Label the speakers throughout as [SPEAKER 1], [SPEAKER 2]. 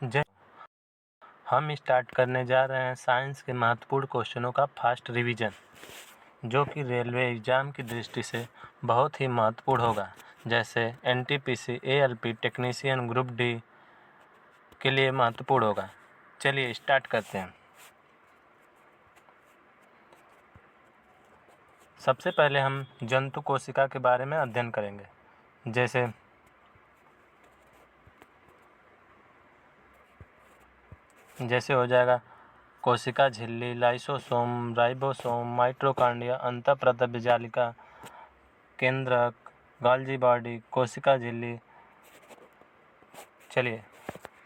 [SPEAKER 1] जय हम स्टार्ट करने जा रहे हैं साइंस के महत्वपूर्ण क्वेश्चनों का फास्ट रिवीजन, जो कि रेलवे एग्ज़ाम की दृष्टि से बहुत ही महत्वपूर्ण होगा। जैसे NTPC, ALP, technician, group D के लिए महत्वपूर्ण होगा। चलिए स्टार्ट करते हैं। सबसे पहले हम जंतु कोशिका के बारे में अध्ययन करेंगे। जैसे हो जाएगा कोशिका झिल्ली, लाइसोसोम, राइबोसोम, माइटोकॉन्ड्रिया, अंतःप्रातः जालिका, केंद्रक, गोल्गी बॉडी, कोशिका झिल्ली। चलिए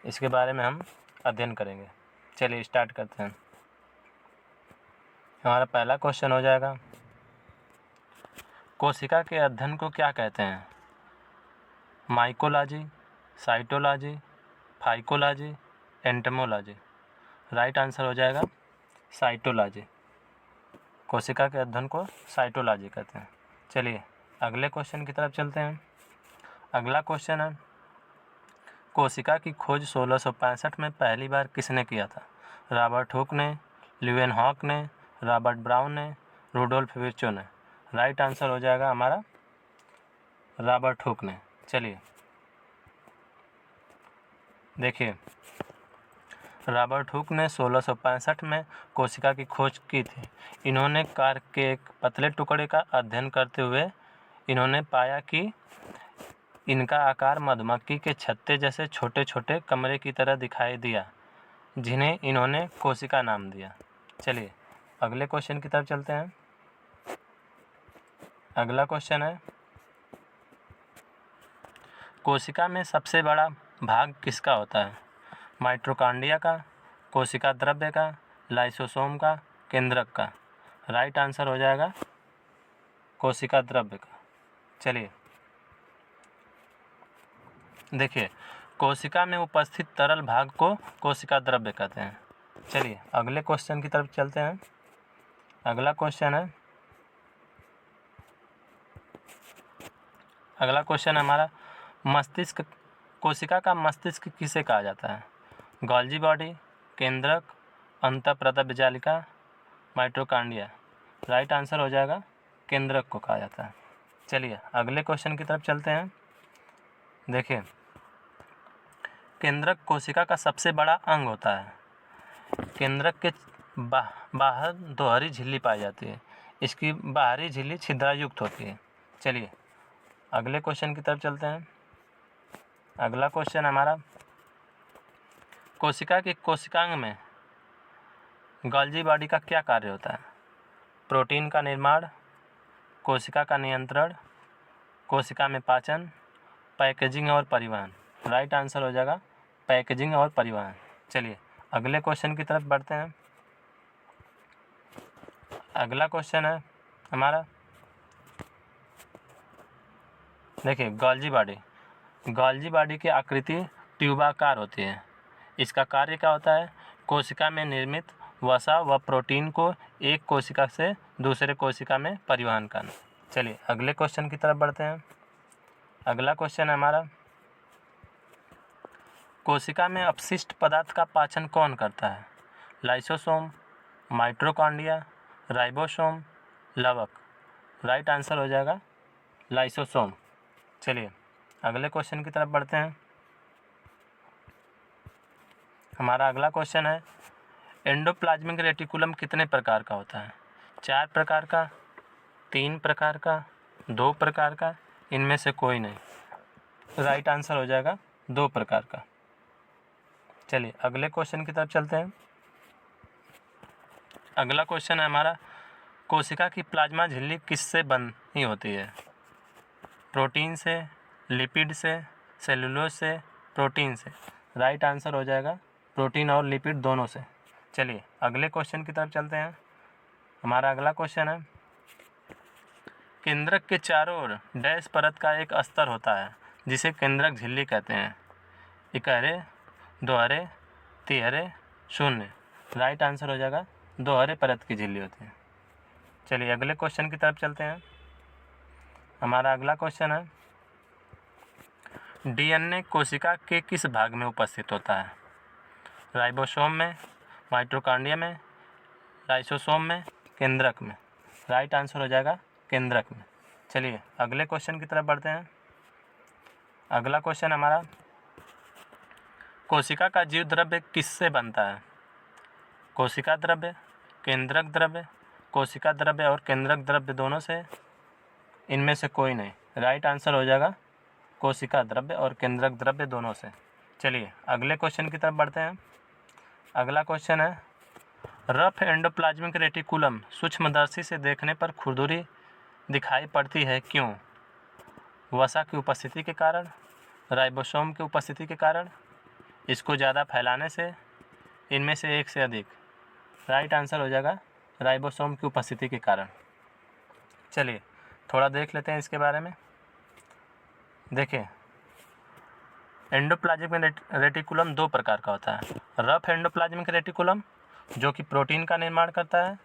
[SPEAKER 1] इसके बारे में हम अध्ययन करेंगे। चलिए स्टार्ट करते हैं। हमारा पहला क्वेश्चन हो जाएगा, कोशिका के अध्ययन को क्या कहते हैं? Mycology, cytology, phycology, entomology. Right answer हो जाएगा साइटोलॉजी। कोशिका के अध्ययन को साइटोलॉजी कहते हैं। चलिए अगले क्वेश्चन की तरफ चलते हैं। अगला क्वेश्चन है, कोशिका की खोज 1665 में पहली बार किसने किया था? रॉबर्ट हुक ने, ल्यूवेनहॉक ने, रॉबर्ट ब्राउन ने, रुडोल्फ विर्चो ने। राइट आंसर हो जाएगा हमारा रॉबर्ट हुक ने। चलिए देखिए, रॉबर्ट हुक ने 1665 में कोशिका की खोज की थी। इन्होंने कार के एक पतले टुकड़े का अध्ययन करते हुए इन्होंने पाया कि इनका आकार मधुमक्खी के छत्ते जैसे छोटे छोटे कमरे की तरह दिखाई दिया, जिन्हें इन्होंने कोशिका नाम दिया। चलिए अगले क्वेश्चन की तरफ चलते हैं। अगला क्वेश्चन है, कोशिका में सबसे बड़ा भाग किसका होता है? माइटोकॉन्ड्रिया का, कोशिका द्रव्य का, लाइसोसोम का, केंद्रक का। राइट आंसर हो जाएगा कोशिका द्रव्य का। चलिए देखिए, कोशिका में उपस्थित तरल भाग को कोशिका द्रव्य कहते हैं। चलिए अगले क्वेश्चन की तरफ चलते हैं। अगला क्वेश्चन हमारा, मस्तिष्क, कोशिका का मस्तिष्क किसे कहा जाता है? गोल्गी बॉडी, केंद्रक, अंतःप्रातः जालिका, माइटोकॉन्ड्रिया। राइट आंसर हो जाएगा केंद्रक को कहा जाता है। चलिए अगले क्वेश्चन की तरफ चलते हैं। देखिए, केंद्रक कोशिका का सबसे बड़ा अंग होता है। केंद्रक के बाहर दोहरी झिल्ली पाई जाती है। इसकी बाहरी झिल्ली छिद्रायुक्त होती है। चलिए अगले क्वेश्चन की तरफ चलते हैं। अगला क्वेश्चन हमारा, कोशिका के कोशिकांग में गोल्गी बॉडी का क्या कार्य होता है? प्रोटीन का निर्माण, कोशिका का नियंत्रण, कोशिका में पाचन, पैकेजिंग और परिवहन। राइट आंसर हो जाएगा पैकेजिंग और परिवहन। चलिए अगले क्वेश्चन की तरफ बढ़ते हैं। अगला क्वेश्चन है हमारा, देखिए गोल्गी बॉडी की आकृति ट्यूबाकार होती है। इसका कार्य क्या होता है? कोशिका में निर्मित वसा व प्रोटीन को एक कोशिका से दूसरे कोशिका में परिवहन करना। चलिए अगले क्वेश्चन की तरफ बढ़ते हैं। अगला क्वेश्चन है हमारा, कोशिका में अपशिष्ट पदार्थ का पाचन कौन करता है? लाइसोसोम, माइटोकॉन्ड्रिया, राइबोसोम, लवक। राइट आंसर हो जाएगा लाइसोसोम। चलिए अगले क्वेश्चन की तरफ बढ़ते हैं। हमारा अगला क्वेश्चन है, एंडोप्लाज्मिक रेटिकुलम कितने प्रकार का होता है? 4 प्रकार का, 3 प्रकार का, 2 प्रकार का, इनमें से कोई नहीं। राइट आंसर हो जाएगा 2 प्रकार का। चलिए अगले क्वेश्चन की तरफ चलते हैं। अगला क्वेश्चन है हमारा, कोशिका की प्लाज्मा झिल्ली किससे बनी होती है? प्रोटीन से, लिपिड से, सेलुलोज से, प्रोटीन से। राइट आंसर हो जाएगा प्रोटीन और लिपिड दोनों से। चलिए अगले क्वेश्चन की तरफ चलते हैं। हमारा अगला क्वेश्चन है, केंद्रक के चारों ओर डैश परत का एक स्तर होता है जिसे केंद्रक झिल्ली कहते हैं। इकहरे, दोहरे, तिहरे, शून्य। राइट आंसर हो जाएगा दोहरे परत की झिल्ली होती है। चलिए अगले क्वेश्चन की तरफ चलते हैं। हमारा अगला क्वेश्चन है, डीएनए कोशिका के किस भाग में उपस्थित होता है? राइबोसोम में, माइटोकॉन्ड्रिया में, लाइसोसोम में, केंद्रक में। राइट आंसर हो जाएगा केंद्रक में। चलिए अगले क्वेश्चन की तरफ बढ़ते हैं। अगला क्वेश्चन हमारा, कोशिका का जीव द्रव्य किससे बनता है? कोशिका द्रव्य, केंद्रक द्रव्य, कोशिका द्रव्य और केंद्रक द्रव्य दोनों से, इनमें से कोई नहीं। राइट आंसर हो जाएगा कोशिका द्रव्य और केंद्रक द्रव्य दोनों से। चलिए अगले क्वेश्चन की तरफ बढ़ते हैं। अगला क्वेश्चन है, रफ एंडोप्लाज्मिक रेटिकुलम सूक्ष्मदर्शी से देखने पर खुरदुरी दिखाई पड़ती है, क्यों? वसा की उपस्थिति के कारण, राइबोसोम की उपस्थिति के कारण, इसको ज़्यादा फैलाने से, इनमें से एक से अधिक। राइट आंसर हो जाएगा राइबोसोम की उपस्थिति के कारण। चलिए थोड़ा देख लेते हैं इसके बारे में। देखिए एंडोप्लाज्मिक रेटिकुलम दो प्रकार का होता है। रफ एंडोप्लाज्मिक रेटिकुलम जो कि प्रोटीन का निर्माण करता है,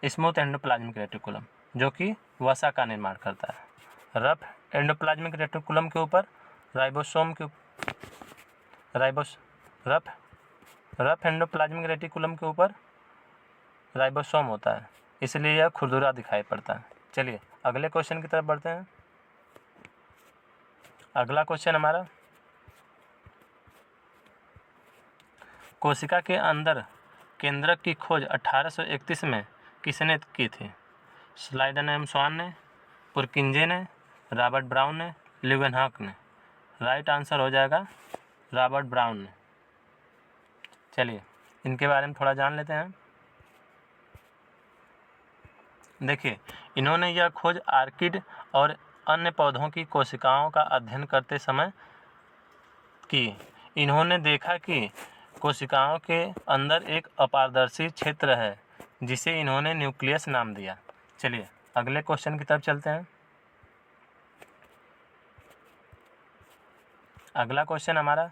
[SPEAKER 1] स्मूथ एंडोप्लाज्मिक रेटिकुलम जो कि वसा का निर्माण करता है। रफ एंडोप्लाज्मिक रेटिकुलम के ऊपर राइबोसोम के रफ एंडोप्लाज्मिक रेटिकुलम के ऊपर राइबोसोम होता है, इसलिए यह खुरदुरा दिखाई पड़ता है। चलिए अगले क्वेश्चन की तरफ बढ़ते हैं। अगला क्वेश्चन हमारा, कोशिका के अंदर केंद्रक की खोज 1831 में किसने की थी? स्लाइडन एम स्वान ने, पुरकिंजे ने, रॉबर्ट ब्राउन ने, ल्यूवेनहॉक ने। राइट आंसर हो जाएगा रॉबर्ट ब्राउन ने। चलिए इनके बारे में थोड़ा जान लेते हैं। देखिए इन्होंने यह खोज आर्किड और अन्य पौधों की कोशिकाओं का अध्ययन करते समय की। इन्होंने देखा कि कोशिकाओं के अंदर एक अपारदर्शी क्षेत्र है जिसे इन्होंने न्यूक्लियस नाम दिया। चलिए अगले क्वेश्चन की तरफ चलते हैं। अगला क्वेश्चन हमारा,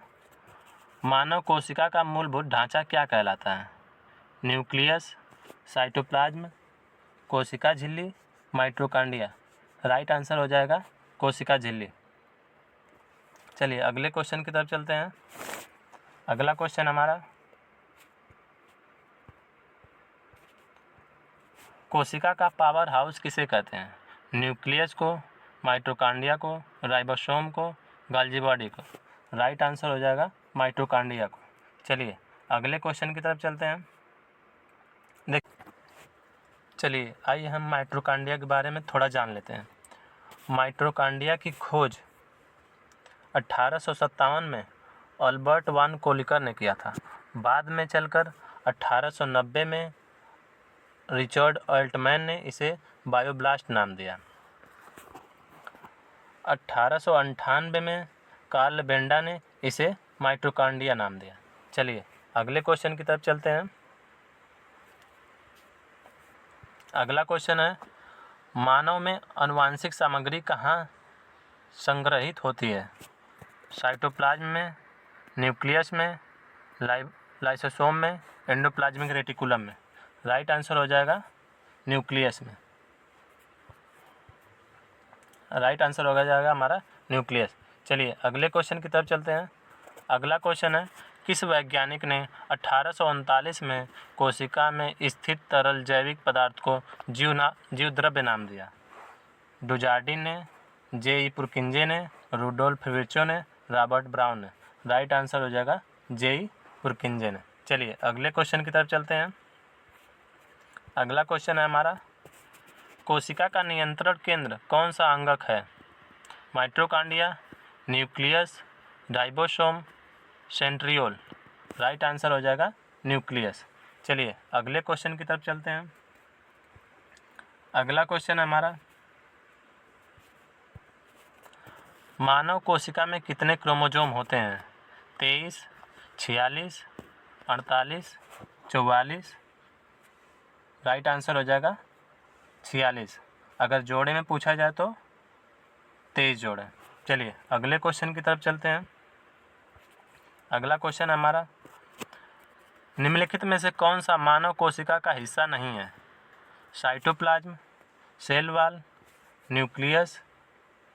[SPEAKER 1] मानव कोशिका का मूलभूत ढांचा क्या कहलाता है? न्यूक्लियस, साइटोप्लाज्म, कोशिका झिल्ली, माइटोकॉन्ड्रिया। राइट आंसर हो जाएगा कोशिका झिल्ली। चलिए अगले क्वेश्चन की तरफ चलते हैं। अगला क्वेश्चन हमारा, कोशिका का पावर हाउस किसे कहते हैं? न्यूक्लियस को, माइटोकॉन्ड्रिया को, राइबोसोम को, गोल्गी बॉडी को। राइट आंसर हो जाएगा माइटोकॉन्ड्रिया को। चलिए अगले क्वेश्चन की तरफ चलते हैं। चलिए आइए हम माइटोकॉन्ड्रिया के बारे में थोड़ा जान लेते हैं। माइटोकॉन्ड्रिया की खोज 1857 में अल्बर्ट वान कोलिकर ने किया था। बाद में चलकर 1890 में रिचर्ड ऑल्टमैन ने इसे बायोब्लास्ट नाम दिया। 1898 में कार्ल बेंडा ने इसे माइटोकॉन्ड्रिया नाम दिया। चलिए अगले क्वेश्चन की तरफ चलते हैं। अगला क्वेश्चन है, मानव में आनुवांशिक सामग्री कहाँ संग्रहित होती है? साइटोप्लाज्म में, न्यूक्लियस में, लाइसोसोम में, एंडोप्लाज्मिक रेटिकुलम में। राइट आंसर हो जाएगा न्यूक्लियस में। राइट आंसर हो जाएगा हमारा न्यूक्लियस। चलिए अगले क्वेश्चन की तरफ चलते हैं। अगला क्वेश्चन है, किस वैज्ञानिक ने 1839 में कोशिका में स्थित तरल जैविक पदार्थ को जीव द्रव्य नाम दिया? डुजार्डिन ने, जे.ई. पुरकिंजे ने, रुडोल्फ विर्चो ने, रॉबर्ट ब्राउन ने। राइट आंसर हो जाएगा जे.ई. पुरकिंजे ने। चलिए अगले क्वेश्चन की तरफ चलते हैं। अगला क्वेश्चन है हमारा, कोशिका का नियंत्रण केंद्र कौन सा अंगक है? Mitochondria, nucleus, ribosome, centriole. Right answer हो जाएगा न्यूक्लियस। चलिए अगले क्वेश्चन की तरफ चलते हैं। अगला क्वेश्चन हमारा, मानव कोशिका में कितने क्रोमोसोम होते हैं? 23, 46, 48, 44। राइट आंसर हो जाएगा 46। अगर जोड़े में पूछा जाए तो 23 जोड़े। चलिए अगले क्वेश्चन की तरफ चलते हैं। अगला क्वेश्चन हमारा, निम्नलिखित में से कौन सा मानव कोशिका का हिस्सा नहीं है? Cytoplasm, cell wall, nucleus,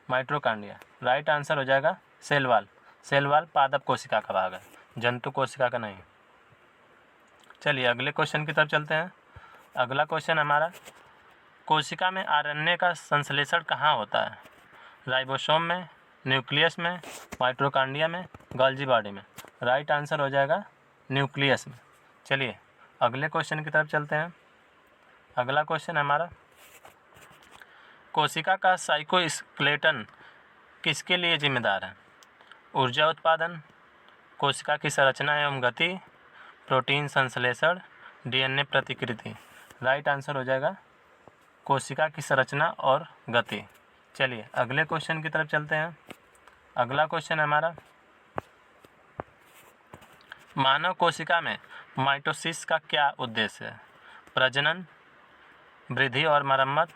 [SPEAKER 1] mitochondria. Right answer हो जाएगा सेल वॉल। सेल वॉल पादप कोशिका का भाग है, जंतु कोशिका का नहीं। चलिए अगले क्वेश्चन की तरफ चलते हैं। अगला क्वेश्चन हमारा, कोशिका में आरएनए का संश्लेषण कहाँ होता है? राइबोसोम में, न्यूक्लियस में, माइटोकॉन्ड्रिया में, गोल्गी बॉडी में। राइट आंसर हो जाएगा न्यूक्लियस में। चलिए अगले क्वेश्चन की तरफ चलते हैं। अगला क्वेश्चन हमारा, कोशिका का साइटोस्केलेटन किसके लिए जिम्मेदार है? ऊर्जा उत्पादन, कोशिका की संरचना एवं गति, प्रोटीन संश्लेषण, डीएनए प्रतिकृति। राइट आंसर हो जाएगा कोशिका की संरचना और गति। चलिए अगले क्वेश्चन की तरफ चलते हैं। अगला क्वेश्चन हमारा, मानव कोशिका में माइटोसिस का क्या उद्देश्य है? प्रजनन, वृद्धि और मरम्मत,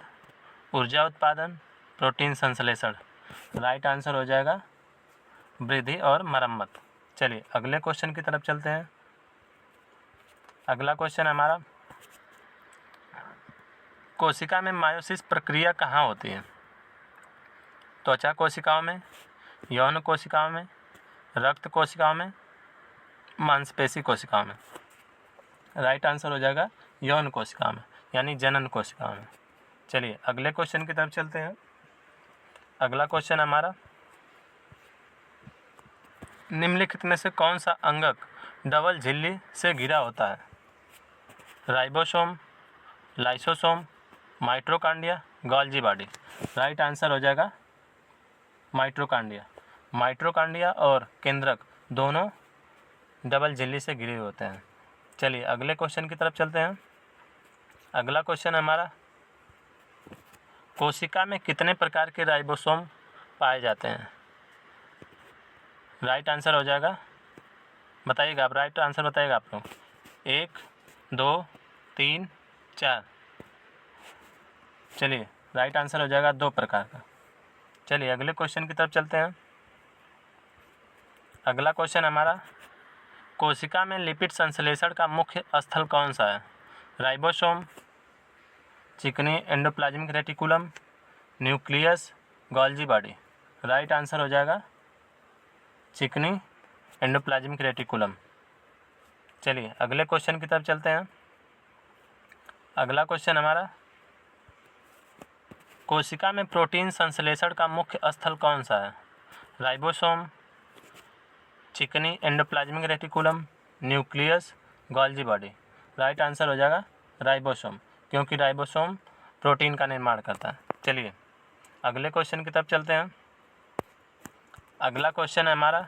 [SPEAKER 1] ऊर्जा उत्पादन, प्रोटीन संश्लेषण। राइट आंसर हो जाएगा वृद्धि और मरम्मत। चलिए अगले क्वेश्चन की तरफ चलते हैं। अगला क्वेश्चन हमारा, कोशिका में मायोसिस प्रक्रिया कहाँ होती है? त्वचा कोशिकाओं में, यौन कोशिकाओं में, रक्त कोशिकाओं में, मांसपेशी कोशिकाओं में। राइट आंसर हो जाएगा यौन कोशिकाओं में, यानी जनन कोशिकाओं में। चलिए अगले क्वेश्चन की तरफ चलते हैं। अगला क्वेश्चन हमारा, निम्नलिखित में से कौन सा अंगक डबल झिल्ली से घिरा होता है? Ribosome, lysosome, mitochondria, Golgi body. Right answer हो जाएगा माइटोकॉन्ड्रिया। माइटोकॉन्ड्रिया और केंद्रक दोनों डबल झिल्ली से घिरे होते हैं। चलिए अगले क्वेश्चन की तरफ चलते हैं। अगला क्वेश्चन हमारा, कोशिका में कितने प्रकार के राइबोसोम पाए जाते हैं? राइट आंसर हो जाएगा, बताइएगा आप, राइट आंसर बताइएगा आप लोग। 1, 2, 3, 4। चलिए राइट आंसर हो जाएगा 2 प्रकार का। चलिए अगले क्वेश्चन की तरफ चलते हैं। अगला क्वेश्चन हमारा, कोशिका में लिपिड संश्लेषण का मुख्य स्थल कौन सा है? राइबोसोम, चिकनी endoplasmic reticulum, nucleus, Golgi body. Right answer हो जाएगा चिकनी एंडोप्लाज्मिक रेटिकुलम। चलिए अगले क्वेश्चन की तरफ चलते हैं। अगला क्वेश्चन हमारा, कोशिका में प्रोटीन संश्लेषण का मुख्य स्थल कौन सा है? राइबोसोम, चिकनी endoplasmic reticulum, nucleus, Golgi body. Right answer हो जाएगा राइबोसोम, क्योंकि राइबोसोम प्रोटीन का निर्माण करता है। चलिए अगले क्वेश्चन की तरफ चलते हैं। अगला क्वेश्चन है हमारा,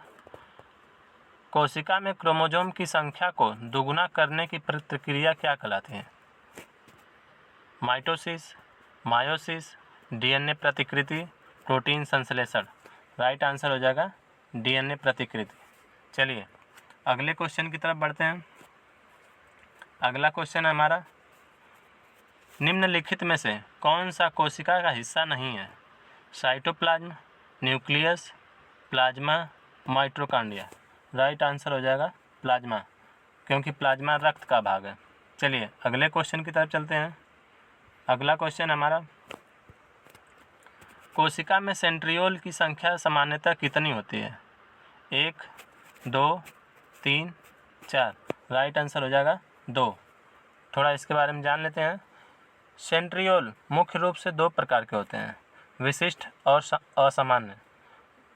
[SPEAKER 1] कोशिका में क्रोमोसोम की संख्या को दुगुना करने की प्रक्रिया क्या कहलाती है? माइटोसिस, मायोसिस, डीएनए प्रतिकृति, प्रोटीन संश्लेषण। राइट आंसर हो जाएगा डीएनए प्रतिकृति। चलिए अगले क्वेश्चन की तरफ बढ़ते हैं। अगला क्वेश्चन है हमारा, निम्नलिखित में से कौन सा कोशिका का हिस्सा नहीं है? Cytoplasm, nucleus, plasma, mitochondria. Right answer हो जाएगा प्लाज्मा, क्योंकि प्लाज्मा रक्त का भाग है। चलिए अगले क्वेश्चन की तरफ चलते हैं। अगला क्वेश्चन हमारा, कोशिका में सेंट्रियोल की संख्या सामान्यतः कितनी होती है? 1, 2, 3, 4। राइट आंसर हो जाएगा 2। थोड़ा इसके बारे में जान लेते हैं। सेंट्रियोल मुख्य रूप से 2 प्रकार के होते हैं, विशिष्ट और असामान्य।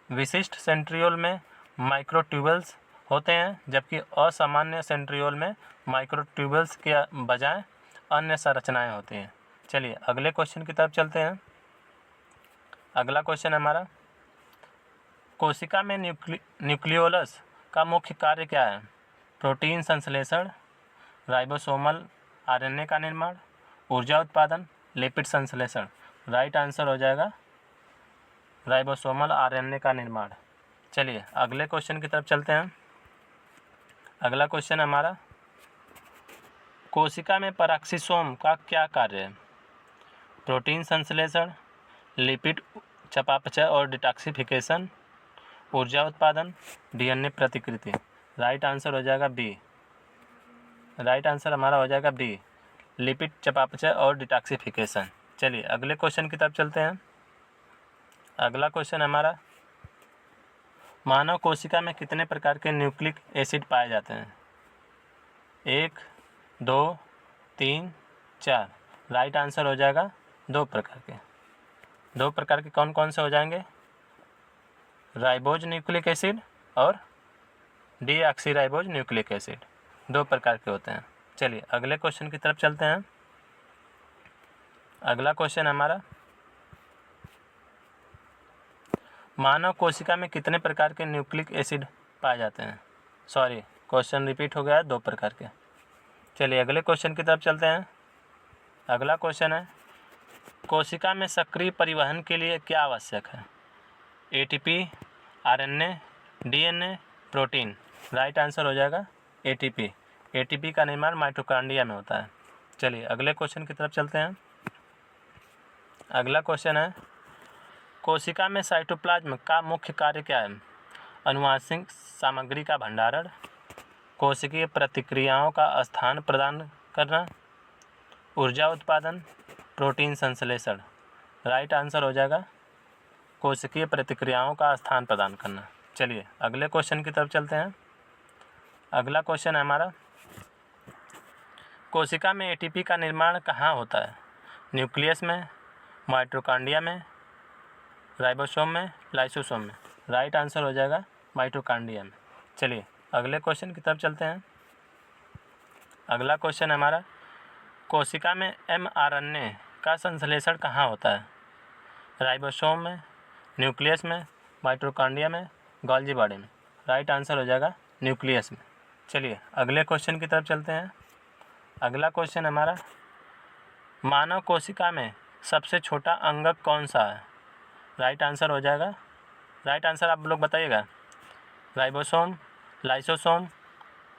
[SPEAKER 1] विशिष्ट सेंट्रियोल में माइक्रोट्यूबल्स होते हैं, जबकि असामान्य सेंट्रियोल में माइक्रोट्यूबल्स के बजाय अन्य संरचनाएं होती हैं। चलिए अगले क्वेश्चन की तरफ चलते हैं। अगला क्वेश्चन हमारा, कोशिका में न्यूक्लियोलस का मुख्य कार्य क्या है? प्रोटीन संश्लेषण, राइबोसोमल आरएनए का निर्माण, ऊर्जा उत्पादन, लिपिड संश्लेषण। राइट आंसर हो जाएगा राइबोसोमल आरएनए का निर्माण। चलिए अगले क्वेश्चन की तरफ चलते हैं। अगला क्वेश्चन हमारा, कोशिका में पैराक्सीसोम का क्या कार्य है? प्रोटीन संश्लेषण, लिपिड चयापचय और डिटॉक्सिफिकेशन, ऊर्जा उत्पादन, डीएनए प्रतिकृति। राइट आंसर हो जाएगा बी। राइट आंसर हमारा हो जाएगा बी, लिपिड चयापचय और डिटॉक्सिफिकेशन। चलिए अगले क्वेश्चन की तरफ चलते हैं। अगला क्वेश्चन हमारा, मानव कोशिका में कितने प्रकार के न्यूक्लिक एसिड पाए जाते हैं? 1, 2, 3, 4। राइट आंसर हो जाएगा 2 प्रकार के। 2 प्रकार के कौन कौन से हो जाएंगे? राइबोज न्यूक्लिक एसिड और डीऑक्सीराइबोज न्यूक्लिक एसिड, 2 प्रकार के होते हैं। चलिए अगले क्वेश्चन की तरफ चलते हैं। अगला क्वेश्चन हमारा, मानव कोशिका में कितने प्रकार के न्यूक्लिक एसिड पाए जाते हैं? सॉरी, क्वेश्चन रिपीट हो गया है, 2 प्रकार के। चलिए अगले क्वेश्चन की तरफ चलते हैं। अगला क्वेश्चन है, कोशिका में सक्रिय परिवहन के लिए क्या आवश्यक है? ATP, RNA, DNA, protein. Right answer हो जाएगा एटीपी। एटीपी का निर्माण माइटोकॉन्ड्रिया में होता है। चलिए अगले क्वेश्चन की तरफ चलते हैं। अगला क्वेश्चन है, कोशिका में साइटोप्लाज्म का मुख्य कार्य क्या है? आनुवांशिक सामग्री का भंडारण, कोशिकीय प्रतिक्रियाओं का स्थान प्रदान करना, ऊर्जा उत्पादन, प्रोटीन संश्लेषण। राइट आंसर हो जाएगा कोशिकीय प्रतिक्रियाओं का स्थान प्रदान करना। चलिए अगले क्वेश्चन की तरफ चलते हैं। अगला क्वेश्चन है हमारा, कोशिका में एटीपी का निर्माण कहाँ होता है? न्यूक्लियस में, माइटोकॉन्ड्रिया में, राइबोसोम में, लाइसोसोम में। राइट आंसर हो जाएगा माइटोकॉन्ड्रिया में। चलिए अगले क्वेश्चन की तरफ चलते हैं। अगला क्वेश्चन है हमारा, कोशिका में एमआरएनए का संश्लेषण कहाँ होता है? राइबोसोम में, न्यूक्लियस में, माइटोकॉन्ड्रिया में, गोल्जी बॉडी में। राइट आंसर हो जाएगा न्यूक्लियस में। चलिए अगले क्वेश्चन की तरफ चलते हैं। अगला क्वेश्चन हमारा, मानव कोशिका में सबसे छोटा अंगक कौन सा है? राइट आंसर हो जाएगा, राइट आंसर आप लोग बताइएगा, ribosome, lysosome,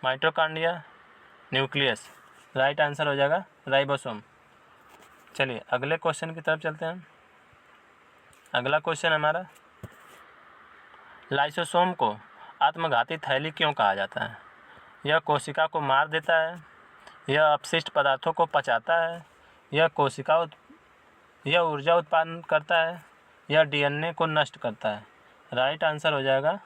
[SPEAKER 1] mitochondria, nucleus. Right answer हो जाएगा राइबोसोम। चलिए अगले क्वेश्चन की तरफ चलते हैं। अगला क्वेश्चन हमारा, लाइसोसोम को आत्मघाती थैली क्यों कहा जाता है? यह कोशिका को मार देता है, यह अपशिष्ट पदार्थों को पचाता है, यह ऊर्जा उत्पादन करता है, यह डीएनए को नष्ट करता है। राइट आंसर हो जाएगा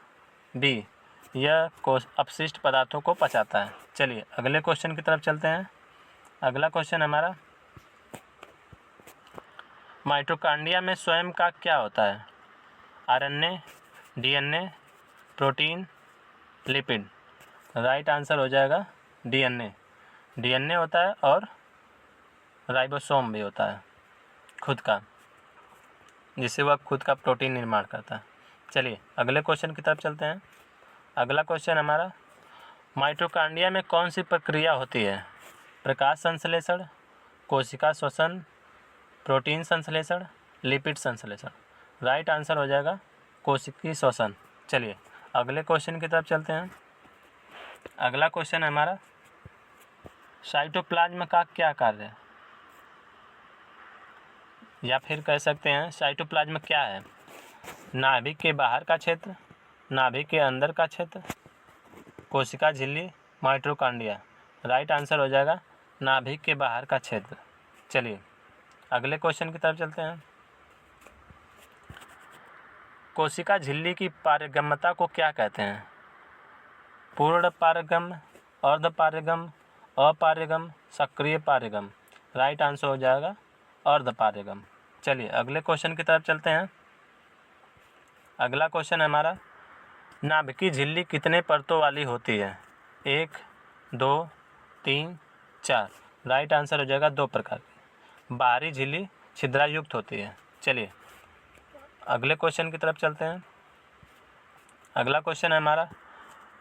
[SPEAKER 1] बी, यह अपशिष्ट पदार्थों को पचाता है। चलिए अगले क्वेश्चन की तरफ चलते हैं। अगला क्वेश्चन हमारा, माइटोकॉन्ड्रिया में स्वयं का क्या होता है? RNA, DNA, protein, lipid. Right answer हो जाएगा डीएनए। डीएनए होता है और राइबोसोम भी होता है खुद का, जिससे वह खुद का प्रोटीन निर्माण करता है। चलिए अगले क्वेश्चन की तरफ चलते हैं। अगला क्वेश्चन हमारा, माइटोकॉन्ड्रिया में कौन सी प्रक्रिया होती है? प्रकाश संश्लेषण, कोशिका श्वसन, प्रोटीन संश्लेषण, लिपिड संश्लेषण। राइट आंसर हो जाएगा कोशिकीय श्वसन। चलिए अगले क्वेश्चन की तरफ चलते हैं। अगला क्वेश्चन है हमारा, साइटोप्लाज्म का क्या कार्य है? या फिर कह सकते हैं साइटोप्लाज्म क्या है? नाभिक के बाहर का क्षेत्र, नाभिक के अंदर का क्षेत्र, कोशिका झिल्ली, माइटोकॉन्ड्रिया। राइट आंसर हो जाएगा नाभिक के बाहर का क्षेत्र। चलिए अगले क्वेश्चन की तरफ चलते हैं। कोशिका झिल्ली की पारगम्यता को क्या कहते हैं? पूर्ण पारगम्य, अर्ध पारगम्य, अपारगम्य, सक्रिय पारगम्य। राइट आंसर हो जाएगा अर्ध पारगम्य। चलिए अगले क्वेश्चन की तरफ चलते हैं। अगला क्वेश्चन है हमारा, नाभिकीय झिल्ली कितने परतों वाली होती है? 1, 2, 3, 4। राइट आंसर हो जाएगा 2 प्रकार की। बाहरी झिल्ली छिद्रायुक्त होती है। चलिए अगले क्वेश्चन की तरफ चलते हैं। अगला क्वेश्चन है हमारा,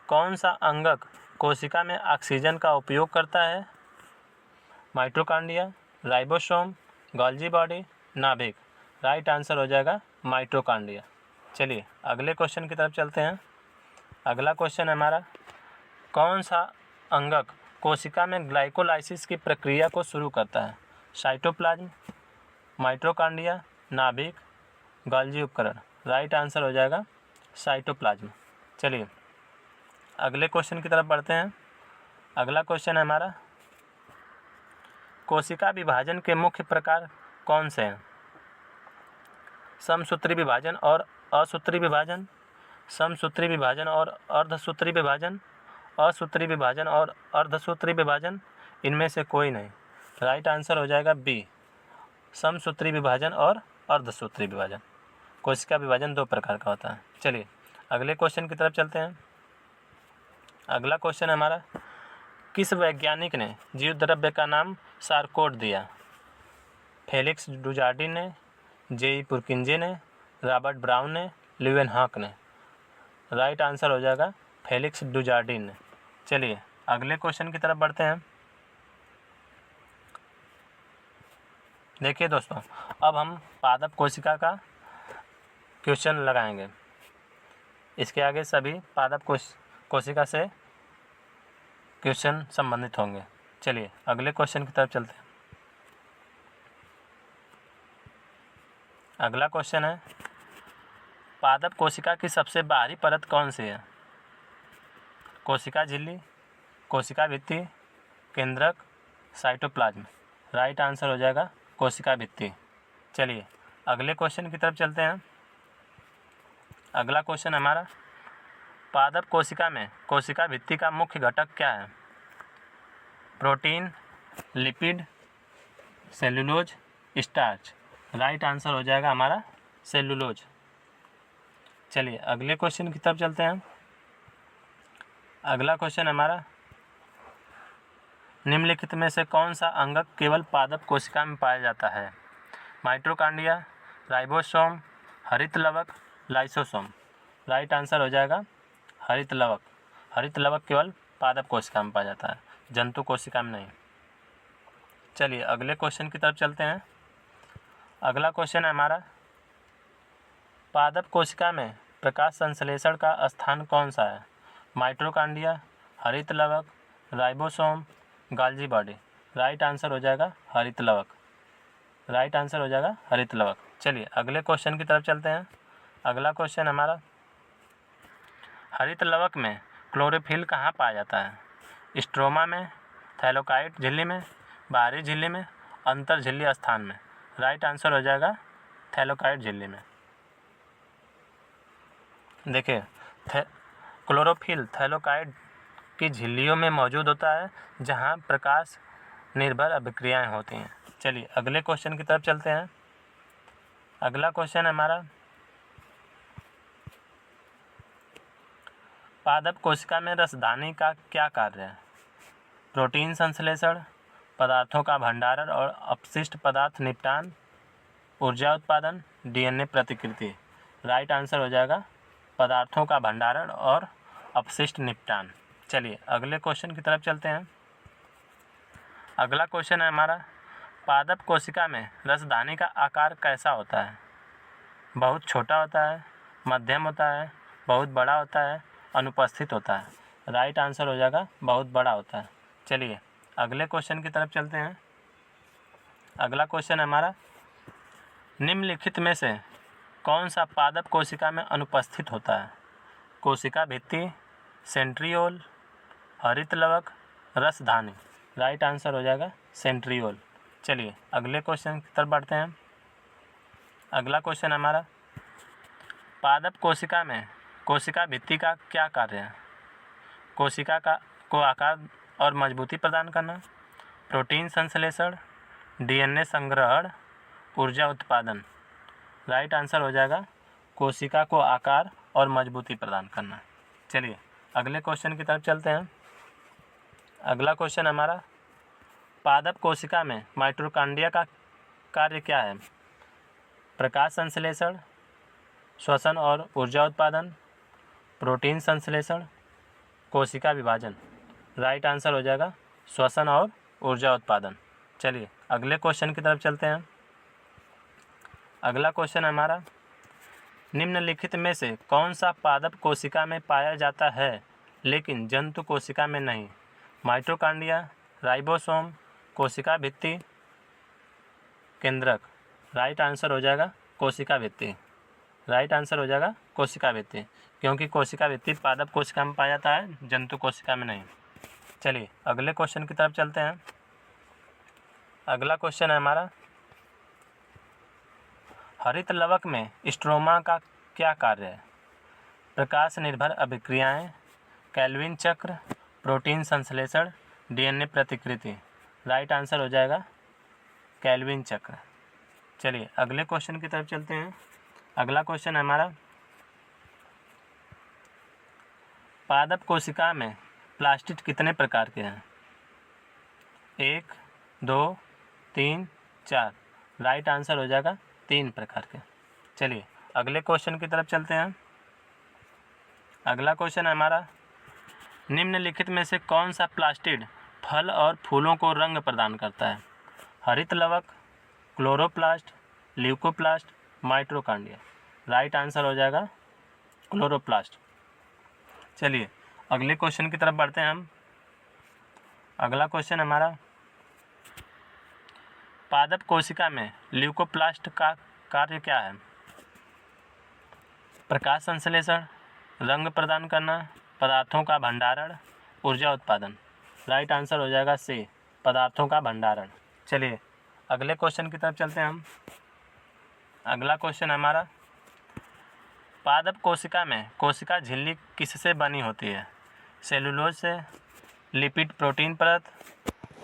[SPEAKER 1] कौन सा अंगक कोशिका में ऑक्सीजन का उपयोग करता है? माइटोकॉन्ड्रिया, राइबोसोम, गोल्जी बॉडी, नाभिक। राइट आंसर हो जाएगा माइटोकॉन्ड्रिया। चलिए अगले क्वेश्चन की तरफ चलते हैं। अगला क्वेश्चन है हमारा, कौन सा अंगक कोशिका में ग्लाइकोलाइसिस की प्रक्रिया को शुरू करता है? साइटोप्लाज्म, माइटोकॉन्ड्रिया, नाभिक, गोल्जी उपकरण। राइट आंसर हो जाएगा साइटोप्लाज्म। चलिए अगले क्वेश्चन की तरफ बढ़ते हैं। अगला क्वेश्चन है हमारा, कोशिका विभाजन के मुख्य प्रकार कौन से हैं? समसूत्री विभाजन और असूत्री विभाजन, समसूत्री विभाजन और अर्धसूत्री विभाजन, असूत्री विभाजन और अर्धसूत्री विभाजन, इनमें से कोई नहीं। राइट आंसर हो जाएगा बी, समसूत्री विभाजन और अर्धसूत्री विभाजन। कोशिका विभाजन दो प्रकार का होता है। चलिए अगले क्वेश्चन की तरफ चलते हैं। अगला क्वेश्चन हमारा, किस वैज्ञानिक ने जीव द्रव्य का नाम सारकोट दिया? फेलिक्स डुजार्डिन ने, जेई पुरकिंजे ने, रॉबर्ट ब्राउन ने, ल्यूवेनहॉक ने। राइट आंसर हो जाएगा फेलिक्स डुजार्डिन ने। चलिए अगले क्वेश्चन की तरफ बढ़ते हैं। देखिए दोस्तों, अब हम पादप कोशिका का क्वेश्चन लगाएंगे। इसके आगे सभी पादप कोशिका से क्वेश्चन संबंधित होंगे। चलिए अगले क्वेश्चन की तरफ चलते हैं। अगला क्वेश्चन है, पादप कोशिका की सबसे बाहरी परत कौन सी है? कोशिका झिल्ली, कोशिका भित्ति, केंद्रक, साइटोप्लाज्म। राइट आंसर हो जाएगा कोशिका भित्ति। चलिए अगले क्वेश्चन की तरफ चलते हैं। अगला क्वेश्चन हमारा, पादप कोशिका में कोशिका भित्ति का मुख्य घटक क्या है? Protein, lipid, cellulose, starch. Right answer हो जाएगा हमारा सेलुलोज। चलिए अगले क्वेश्चन की तरफ चलते हैं। अगला क्वेश्चन हमारा, निम्नलिखित में से कौन सा अंगक केवल पादप कोशिका में पाया जाता है? माइटोकॉन्ड्रिया, राइबोसोम, हरित लवक, लाइसोसोम। राइट आंसर हो जाएगा हरित लवक। हरित लवक केवल पादप कोशिका में पाया जाता है, जंतु कोशिका में नहीं। चलिए अगले क्वेश्चन की तरफ चलते हैं। अगला क्वेश्चन है हमारा, पादप कोशिका में प्रकाश संश्लेषण का स्थान कौन सा है? माइटोकॉन्ड्रिया, हरित लवक, ribosome, golgi body. Right answer हो जाएगा हरित लवक। राइट आंसर हो जाएगा हरित लवक। चलिए अगले क्वेश्चन की तरफ चलते हैं। अगला क्वेश्चन हमारा, हरित लवक में क्लोरोफिल कहाँ पाया जाता है? स्ट्रोमा में, थैलोकाइट झिल्ली में, बाहरी झिल्ली में, अंतर झिल्ली स्थान में। राइट आंसर हो जाएगा थैलोकाइट झिल्ली में। देखिए क्लोरोफिल थैलोकाइट की झिल्लियों में मौजूद होता है, जहां प्रकाश निर्भर अभिक्रियाएं होती हैं। चलिए अगले क्वेश्चन की तरफ चलते हैं। अगला क्वेश्चन है हमारा, पादप कोशिका में रसदानी का क्या कार्य है? प्रोटीन संश्लेषण, पदार्थों का भंडारण और अपशिष्ट पदार्थ निपटान, ऊर्जा उत्पादन, डीएनए प्रतिकृति। राइट आंसर हो जाएगा पदार्थों का भंडारण और अपशिष्ट निपटान। चलिए अगले क्वेश्चन की तरफ चलते हैं। अगला क्वेश्चन है हमारा, पादप कोशिका में रसदानी का आकार कैसा होता है? बहुत छोटा होता है, मध्यम होता है, बहुत बड़ा होता है, अनुपस्थित होता है। राइट आंसर हो जाएगा बहुत बड़ा होता है। चलिए अगले क्वेश्चन की तरफ चलते हैं। अगला क्वेश्चन है हमारा, निम्नलिखित में से कौन सा पादप कोशिका में अनुपस्थित होता है? कोशिका भित्ति, सेंट्रियोल, हरित लवक, रसधानी। राइट आंसर हो जाएगा सेंट्रियोल। चलिए अगले क्वेश्चन की तरफ बढ़ते हैं। अगला क्वेश्चन हमारा, पादप कोशिका में कोशिका भित्ति का क्या कार्य है? कोशिका को आकार और मजबूती प्रदान करना, प्रोटीन संश्लेषण, डीएनए संग्रहण, ऊर्जा उत्पादन। राइट आंसर हो जाएगा कोशिका को आकार और मजबूती प्रदान करना। चलिए अगले क्वेश्चन की तरफ चलते हैं। अगला क्वेश्चन हमारा, पादप कोशिका में माइटोकॉन्ड्रिया का कार्य क्या है? प्रकाश संश्लेषण, श्वसन और ऊर्जा उत्पादन, प्रोटीन संश्लेषण, कोशिका विभाजन। राइट आंसर हो जाएगा श्वसन और ऊर्जा उत्पादन। चलिए अगले क्वेश्चन की तरफ चलते हैं। अगला क्वेश्चन हमारा, निम्नलिखित में से कौन सा पादप कोशिका में पाया जाता है लेकिन जंतु कोशिका में नहीं? माइटोकॉन्ड्रिया, राइबोसोम, कोशिका भित्ति, केंद्रक। राइट आंसर हो जाएगा कोशिका भित्ति। राइट आंसर हो जाएगा कोशिका भित्ति, क्योंकि कोशिका भित्ति पादप कोशिका में पाया जाता है, जंतु कोशिका में नहीं। चलिए अगले क्वेश्चन की तरफ चलते हैं। अगला क्वेश्चन है हमारा, हरित लवक में स्ट्रोमा का क्या कार्य है? प्रकाश निर्भर अभिक्रियाएं, कैल्विन चक्र, प्रोटीन संश्लेषण, डीएनए प्रतिकृति। राइट आंसर हो जाएगा केल्विन चक्र। चलिए अगले क्वेश्चन की तरफ चलते हैं। अगला क्वेश्चन है हमारा, पादप कोशिका में प्लास्टिड कितने प्रकार के हैं? 1, 2, 3, 4। राइट आंसर हो जाएगा 3 प्रकार के। चलिए अगले क्वेश्चन की तरफ चलते हैं। अगला क्वेश्चन है हमारा, निम्नलिखित में से कौन सा प्लास्टिड फल और फूलों को रंग प्रदान करता है? हरित लवक, chloroplast, leucoplast, mitochondria. Right answer हो जाएगा क्लोरोप्लास्ट। चलिए अगले क्वेश्चन की तरफ बढ़ते हैं हम। अगला क्वेश्चन हमारा, पादप कोशिका में ल्यूकोप्लास्ट का कार्य क्या है? प्रकाश संश्लेषण, रंग प्रदान करना, पदार्थों का भंडारण, ऊर्जा उत्पादन। राइट आंसर हो जाएगा सी, पदार्थों का भंडारण। चलिए अगले क्वेश्चन की तरफ चलते हैं हम। अगला क्वेश्चन हमारा, पादप कोशिका में कोशिका झिल्ली किससे बनी होती है? सेलुलोज से, लिपिड प्रोटीन परत,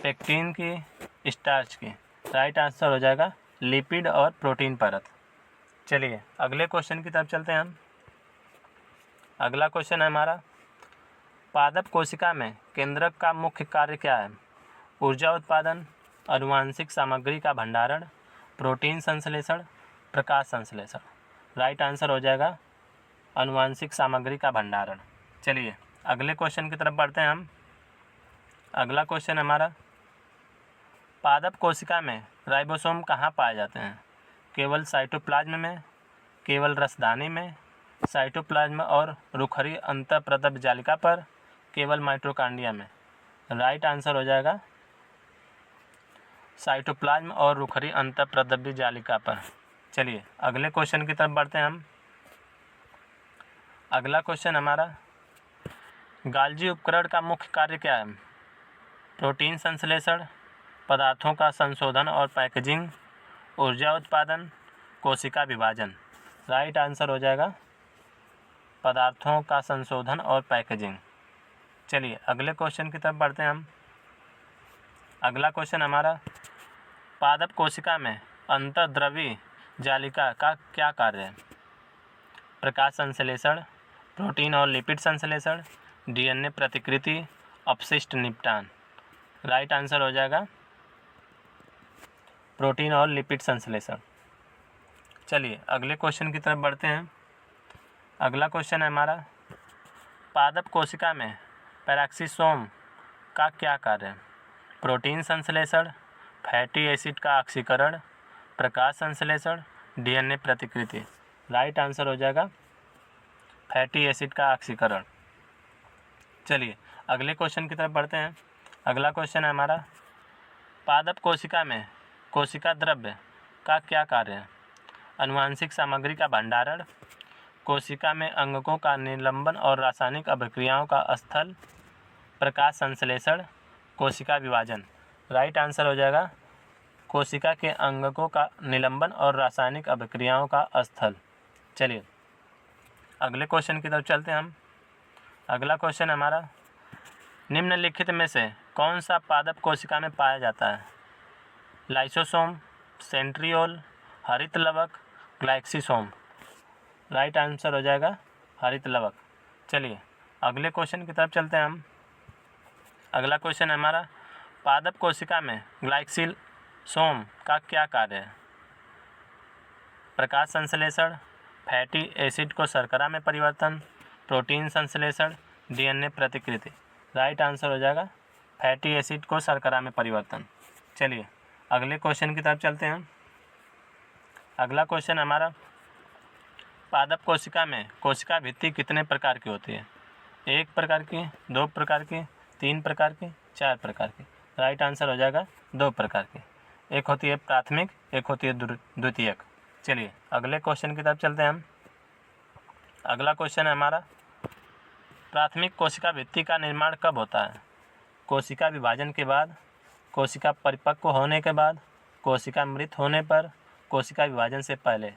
[SPEAKER 1] पेक्टिन की, स्टार्च की। राइट आंसर हो जाएगा लिपिड और प्रोटीन परत। चलिए अगले क्वेश्चन की तरफ चलते हैं हम। अगला क्वेश्चन है हमारा, पादप कोशिका में केंद्रक का मुख्य कार्य क्या है? ऊर्जा उत्पादन, आनुवांशिक सामग्री का भंडारण, प्रोटीन संश्लेषण, प्रकाश संश्लेषण। राइट आंसर हो जाएगा आनुवांशिक सामग्री का भंडारण। चलिए अगले क्वेश्चन की तरफ बढ़ते हैं हम। अगला क्वेश्चन हमारा, पादप कोशिका में राइबोसोम कहाँ पाए जाते हैं? केवल साइटोप्लाज्म में, केवल रसदानी में, साइटोप्लाज्म और रुखरी अंतःप्रदब जालिका पर, केवल माइटोकॉन्ड्रिया में। राइट आंसर हो जाएगा साइटोप्लाज्म और रुखरी अंतःप्रदबी जालिका पर। चलिए अगले क्वेश्चन की तरफ बढ़ते हैं हम। अगला क्वेश्चन हमारा, गाल्जी उपकरण का मुख्य कार्य क्या है? प्रोटीन संश्लेषण, पदार्थों का संशोधन और पैकेजिंग, ऊर्जा उत्पादन, कोशिका विभाजन। राइट आंसर हो जाएगा पदार्थों का संशोधन और पैकेजिंग। चलिए अगले क्वेश्चन की तरफ बढ़ते हैं हम। अगला क्वेश्चन हमारा, पादप कोशिका में अंतर्द्रवी जालिका का क्या कार्य है? प्रकाश संश्लेषण, प्रोटीन और लिपिड संश्लेषण, डीएनए प्रतिकृति, अपशिष्ट निपटान। राइट आंसर हो जाएगा प्रोटीन और लिपिड संश्लेषण। चलिए अगले क्वेश्चन की तरफ बढ़ते हैं। अगला क्वेश्चन है हमारा, पादप कोशिका में पैराक्सीसोम का क्या कार्य है? प्रोटीन संश्लेषण, फैटी एसिड का ऑक्सीकरण, प्रकाश संश्लेषण, डीएनए प्रतिकृति। राइट आंसर हो जाएगा फैटी एसिड का ऑक्सीकरण। चलिए अगले क्वेश्चन की तरफ बढ़ते हैं। अगला क्वेश्चन है हमारा, पादप कोशिका में कोशिका द्रव्य का क्या कार्य है? आनुवांशिक सामग्री का भंडारण, कोशिका में अंगकों का निलंबन और रासायनिक अभिक्रियाओं का स्थल, प्रकाश संश्लेषण, कोशिका विभाजन। राइट आंसर हो जाएगा कोशिका के अंगकों का निलंबन और रासायनिक अभिक्रियाओं का स्थल। चलिए अगले क्वेश्चन की तरफ चलते हैं हम। अगला क्वेश्चन हमारा, निम्नलिखित में से कौन सा पादप कोशिका में पाया जाता है? लाइसोसोम, सेंट्रियोल, हरित लवक, ग्लाइक्सिसोम। राइट आंसर हो जाएगा हरित लवक। चलिए अगले क्वेश्चन की तरफ चलते हैं हम। अगला क्वेश्चन है हमारा, पादप कोशिका में ग्लाइक्सिसोम का क्या कार्य है? प्रकाश संश्लेषण, फैटी एसिड को शर्करा में परिवर्तन, प्रोटीन संश्लेषण, डीएनए प्रतिकृति। राइट आंसर हो जाएगा फैटी एसिड को शर्करा में परिवर्तन। चलिए अगले क्वेश्चन की तरफ चलते हैं। अगला क्वेश्चन हमारा, पादप कोशिका में कोशिका भित्ति कितने प्रकार की होती है? 1 प्रकार की, 2 प्रकार की, 3 प्रकार की, 4 प्रकार की। राइट आंसर हो जाएगा 2 प्रकार की। एक होती है प्राथमिक, एक होती है द्वितीयक। चलिए अगले क्वेश्चन की तरफ चलते हैं हम। अगला क्वेश्चन है हमारा, प्राथमिक कोशिका भित्ति का निर्माण कब होता है? कोशिका विभाजन के बाद, कोशिका परिपक्व होने के बाद, कोशिका मृत होने पर, कोशिका विभाजन से पहले।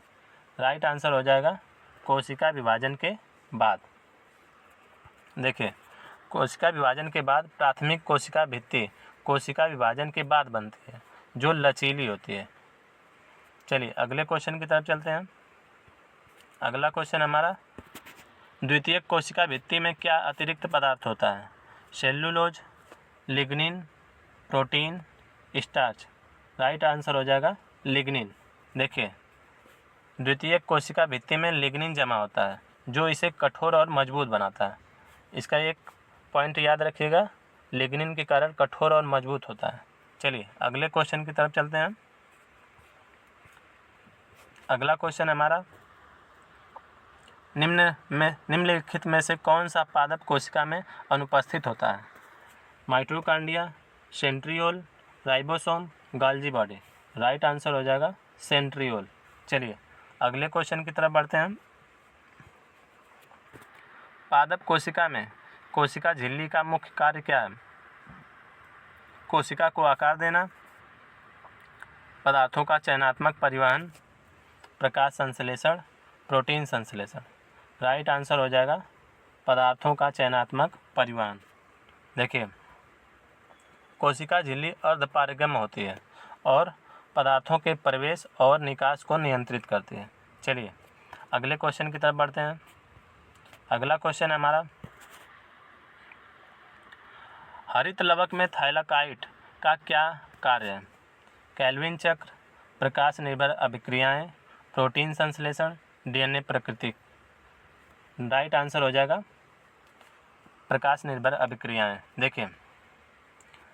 [SPEAKER 1] राइट आंसर हो जाएगा कोशिका विभाजन के बाद। देखिए कोशिका विभाजन के बाद प्राथमिक कोशिका भित्ति कोशिका विभाजन के बाद बनती है, जो लचीली होती है। चलिए अगले क्वेश्चन की तरफ चलते हैं। अगला क्वेश्चन हमारा, द्वितीयक कोशिका भित्ति में क्या अतिरिक्त पदार्थ होता है? Cellulose, lignin, protein, starch. Right answer हो जाएगा लिग्निन। देखिए द्वितीयक कोशिका भित्ति में लिग्निन जमा होता है, जो इसे कठोर और मजबूत बनाता है। इसका एक पॉइंट याद रखिएगा, लिग्निन के कारण कठोर और मजबूत होता है। चलिए अगले क्वेश्चन की तरफ चलते हैं। अगला क्वेश्चन हमारा, निम्नलिखित में से कौन सा पादप कोशिका में अनुपस्थित होता है? Mitochondria, centriole, ribosome, Golgi body. Right answer हो जाएगा सेंट्रियोल। चलिए अगले क्वेश्चन की तरफ बढ़ते हैं। पादप कोशिका में कोशिका झिल्ली का मुख्य कार्य क्या है? कोशिका को आकार देना, पदार्थों का चयनात्मक परिवहन, प्रकाश संश्लेषण, प्रोटीन संश्लेषण। राइट आंसर हो जाएगा पदार्थों का चयनात्मक परिवहन। देखिए कोशिका झिल्ली अर्धपारगम्य होती है और पदार्थों के प्रवेश और निकास को नियंत्रित करती है। चलिए अगले क्वेश्चन की तरफ बढ़ते हैं। अगला क्वेश्चन है हमारा, हरित लवक में थाइलाकाइट का क्या कार्य है? केल्विन चक्र, प्रकाश निर्भर अभिक्रियाएं, प्रोटीन संश्लेषण, डीएनए प्रकृति। राइट आंसर हो जाएगा प्रकाश निर्भर अभिक्रियाएं। देखिए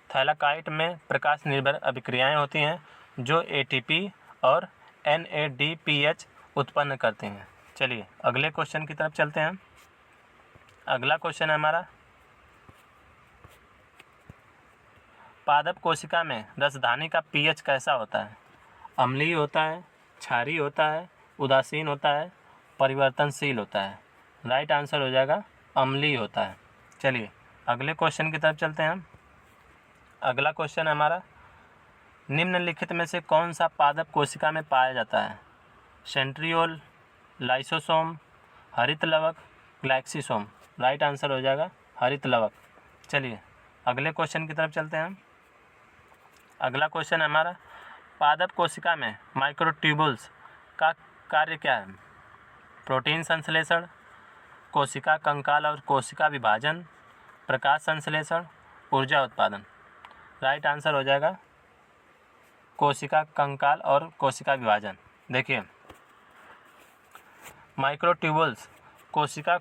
[SPEAKER 1] थाइलाकाइट में प्रकाश निर्भर अभिक्रियाएं होती हैं जो एटीपी और एनएडीपीएच उत्पन्न करते हैं। चलिए अगले क्वेश्चन की तरफ चलते हैं। अगला क्वेश्चन है हमारा, पादप कोशिका में रसधानी का पीएच कैसा होता है? अम्लीय होता है, क्षारीय होता है, उदासीन होता है, परिवर्तनशील होता है। राइट आंसर हो जाएगा अम्लीय होता है। चलिए अगले क्वेश्चन की तरफ चलते हैं। अगला क्वेश्चन है हमारा, निम्नलिखित में से कौन सा पादप कोशिका में पाया जाता है? सेंट्रियोल, लाइसोसोम, हरित लवक, ग्लाइक्सिसोम। राइट आंसर हो जाएगा हरित लवक। चलिए अगले क्वेश्चन की तरफ चलते हैं। अगला क्वेश्चन है हमारा, पादप कोशिका में माइक्रोट्यूबुल्स का कार्य क्या है? प्रोटीन संश्लेषण, कोशिका कंकाल और कोशिका विभाजन, प्रकाश संश्लेषण, ऊर्जा उत्पादन। राइट आंसर हो जाएगा कोशिका कंकाल और कोशिका विभाजन। देखिए माइक्रोट्यूबुल्स कोशिका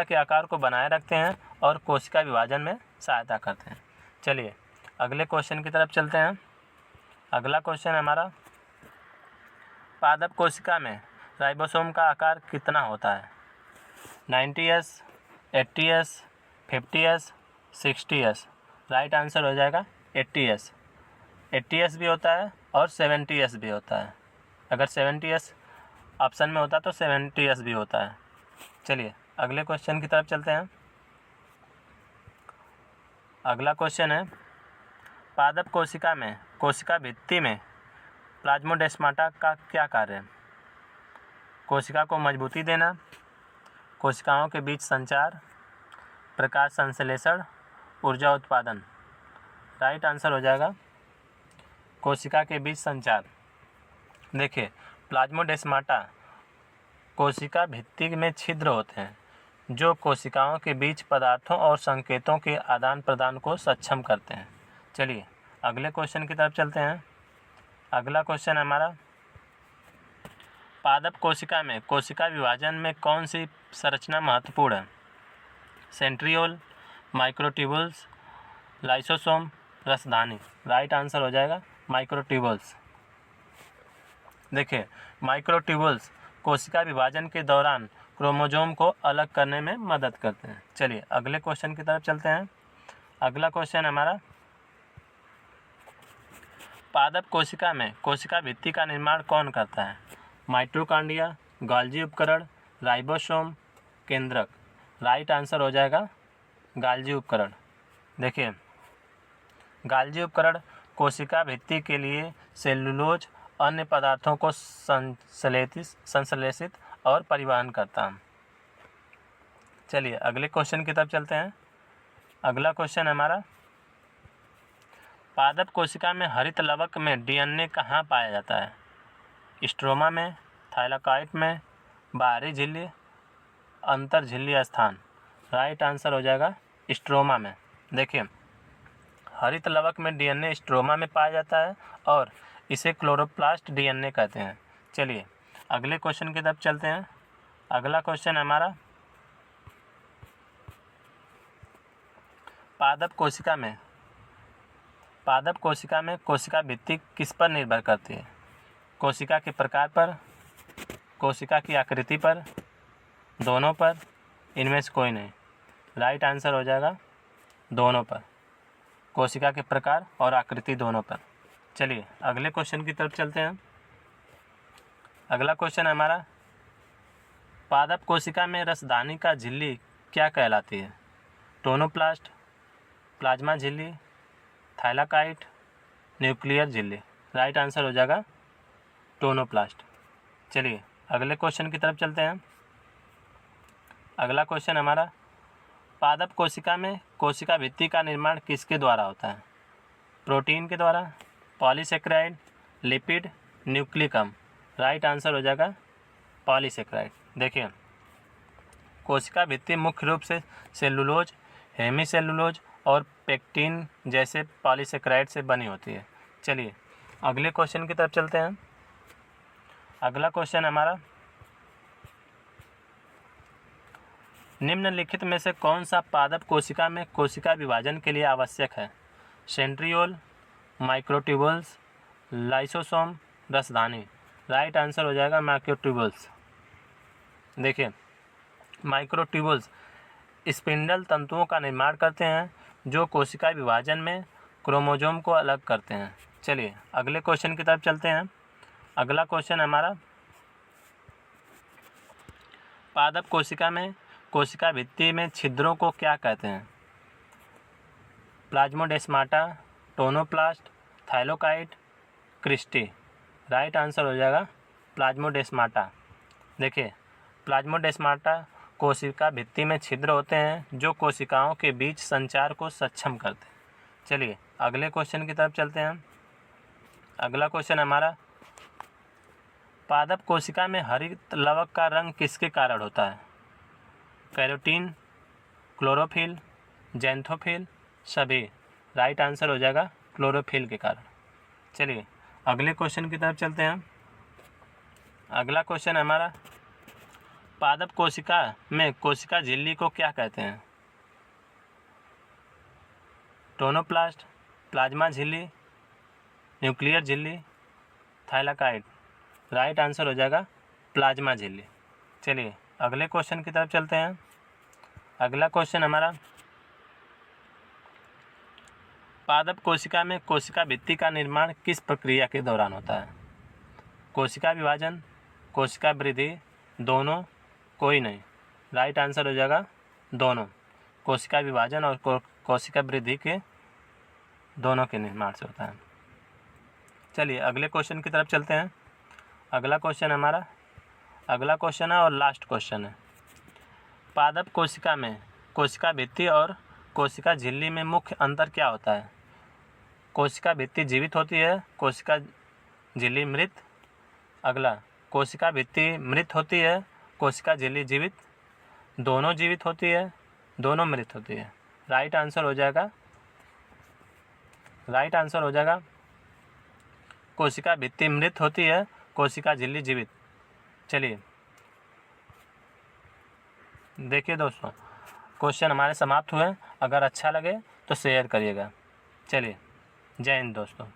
[SPEAKER 1] के आकार को बनाए रखते हैं और कोशिका विभाजन में सहायता करते हैं। चलिए अगले क्वेश्चन की तरफ चलते हैं। अगला क्वेश्चन है हमारा, पादप कोशिका में राइबोसोम का आकार कितना होता है? 90S, 80S, 50S, 60S। Right answer हो जाएगा 80S। 80S भी होता है और 70S भी होता है। अगर 70S ऑप्शन में होता तो 70S भी होता है। चलिए अगले क्वेश्चन की तरफ चलते हैं। अगला क्वेश्चन है, पादप कोशिका में कोशिका भित्ति में प्लाज्मोडेस्माटा का क्या कार्य है? कोशिका को मजबूती देना, कोशिकाओं के बीच संचार, प्रकाश संश्लेषण, ऊर्जा उत्पादन। राइट आंसर हो जाएगा कोशिका के बीच संचार। देखिए प्लाज्मोडेस्माटा कोशिका भित्ति में छिद्र होते हैं जो कोशिकाओं के बीच पदार्थों और संकेतों के आदान प्रदान को सक्षम करते हैं। चलिए अगले क्वेश्चन की तरफ चलते हैं। अगला क्वेश्चन है हमारा, पादप कोशिका में कोशिका विभाजन में कौन सी संरचना महत्वपूर्ण है? सेंट्रियोल, माइक्रोट्यूबुल्स, लाइसोसोम, रसधानी। राइट आंसर हो जाएगा माइक्रोट्यूबुल्स। देखिए माइक्रोट्यूबुल्स कोशिका विभाजन के दौरान क्रोमोसोम को अलग करने में मदद करते हैं। चलिए अगले क्वेश्चन की तरफ चलते हैं। अगला क्वेश्चन हमारा, पादप कोशिका में कोशिका भित्ति का निर्माण कौन करता है? माइटोकॉन्ड्रिया, गोल्गी उपकरण, राइबोसोम, केंद्रक। राइट आंसर हो जाएगा गोल्गी उपकरण। देखिए गोल्गी उपकरण कोशिका भित्ति के लिए सेलुलोज अन्य पदार्थों को संश्लेषित और परिवहन करता है। चलिए अगले क्वेश्चन की तरफ चलते हैं। अगला क्वेश्चन है हमारा, पादप कोशिका में हरित लवक में डीएनए कहाँ पाया जाता है? स्ट्रोमा में, थाइलाकॉइड में, बाहरी झिल्ली, अंतर झिल्ली स्थान। राइट आंसर हो जाएगा स्ट्रोमा में। देखिए, हरित लवक में डीएनए स्ट्रोमा में पाया जाता है और इसे क्लोरोप्लास्ट डीएनए कहते हैं। चलिए अगले क्वेश्चन की तरफ चलते हैं। अगला क्वेश्चन हमारा, पादप कोशिका में कोशिका भित्ति किस पर निर्भर करती है? कोशिका के प्रकार पर, कोशिका की आकृति पर, दोनों पर, इनमें से कोई नहीं। राइट आंसर हो जाएगा दोनों पर, कोशिका के प्रकार और आकृति दोनों पर। चलिए अगले क्वेश्चन की तरफ चलते हैं। अगला क्वेश्चन हमारा, पादप कोशिका में रसदानी का झिल्ली क्या कहलाती है? टोनोप्लास्ट, प्लाज्मा झिल्ली, थाइलाकॉइड, न्यूक्लियर झिल्ली। राइट आंसर हो जाएगा टोनोप्लास्ट। चलिए अगले क्वेश्चन की तरफ चलते हैं। अगला क्वेश्चन हमारा, पादप कोशिका में कोशिका भित्ति का निर्माण किसके द्वारा होता है? प्रोटीन के द्वारा, पॉलीसेकेराइड, लिपिड, न्यूक्लिक अम्ल। राइट आंसर हो जाएगा पॉलीसेकेराइड। देखिए, कोशिका भित्ति मुख्य रूप से सेलुलोज, हेमीसेलुलोज और पेक्टिन जैसे पॉलीसेकेराइड से बनी होती है। चलिए अगले क्वेश्चन की तरफ चलते हैं। अगला क्वेश्चन हमारा, निम्नलिखित में से कौन सा पादप कोशिका में कोशिका विभाजन के लिए आवश्यक है? सेंट्रियोल, माइक्रोट्यूबुल्स, लाइसोसोम, रसदानी। राइट आंसर हो जाएगा माइक्रोट्यूबुल्स। देखिए, माइक्रोट्यूबुल्स स्पिंडल तंतुओं का निर्माण करते हैं जो कोशिका विभाजन में क्रोमोसोम को अलग करते हैं। चलिए अगले क्वेश्चन की तरफ चलते हैं। अगला क्वेश्चन हमारा, पादप कोशिका में कोशिका भित्ति में छिद्रों को क्या कहते हैं? Plasmodesmata, tonoplast, thylakoid, cristae. Right answer हो जाएगा प्लाज्मोडेस्माटा। देखिए, प्लाज्मोडेस्माटा कोशिका भित्ति में छिद्र होते हैं जो कोशिकाओं के बीच संचार को सक्षम करते हैं। चलिए अगले क्वेश्चन की तरफ चलते हैं। अगला क्वेश्चन हमारा, पादप कोशिका में हरित लवक का रंग किसके कारण होता है? कैरोटीन, क्लोरोफिल, जैंथोफिल, सभी। राइट आंसर हो जाएगा क्लोरोफिल के कारण। चलिए अगले क्वेश्चन की तरफ चलते हैं। अगला क्वेश्चन हमारा, पादप कोशिका में कोशिका झिल्ली को क्या कहते हैं? टोनोप्लास्ट, प्लाज्मा झिल्ली, न्यूक्लियर झिल्ली, थाइलाकॉइड। राइट आंसर हो जाएगा प्लाज्मा झिल्ली। चलिए अगले क्वेश्चन की तरफ चलते हैं। अगला क्वेश्चन हमारा, पादप कोशिका में कोशिका भित्ति का निर्माण किस प्रक्रिया के दौरान होता है? कोशिका विभाजन, कोशिका वृद्धि, दोनों, कोई नहीं। राइट आंसर हो जाएगा दोनों, कोशिका विभाजन और कोशिका वृद्धि के दोनों के निर्माण से होता है। चलिए अगले क्वेश्चन की तरफ चलते हैं। अगला क्वेश्चन हमारा, अगला क्वेश्चन है और लास्ट क्वेश्चन है। पादप कोशिका में कोशिका भित्ति और कोशिका झिल्ली में मुख्य अंतर क्या होता है? कोशिका भित्ति जीवित होती है, कोशिका झिल्ली मृत। अगला, कोशिका भित्ति मृत होती है, कोशिका झिल्ली जीवित, दोनों जीवित होती है, दोनों मृत होती है। राइट आंसर हो जाएगा कोशिका भित्ति मृत होती है, कोशिका झिल्ली जीवित। चलिए देखिए दोस्तों, क्वेश्चन हमारे समाप्त हुए। अगर अच्छा लगे तो शेयर करिएगा। चलिए जय हिंद दोस्तों।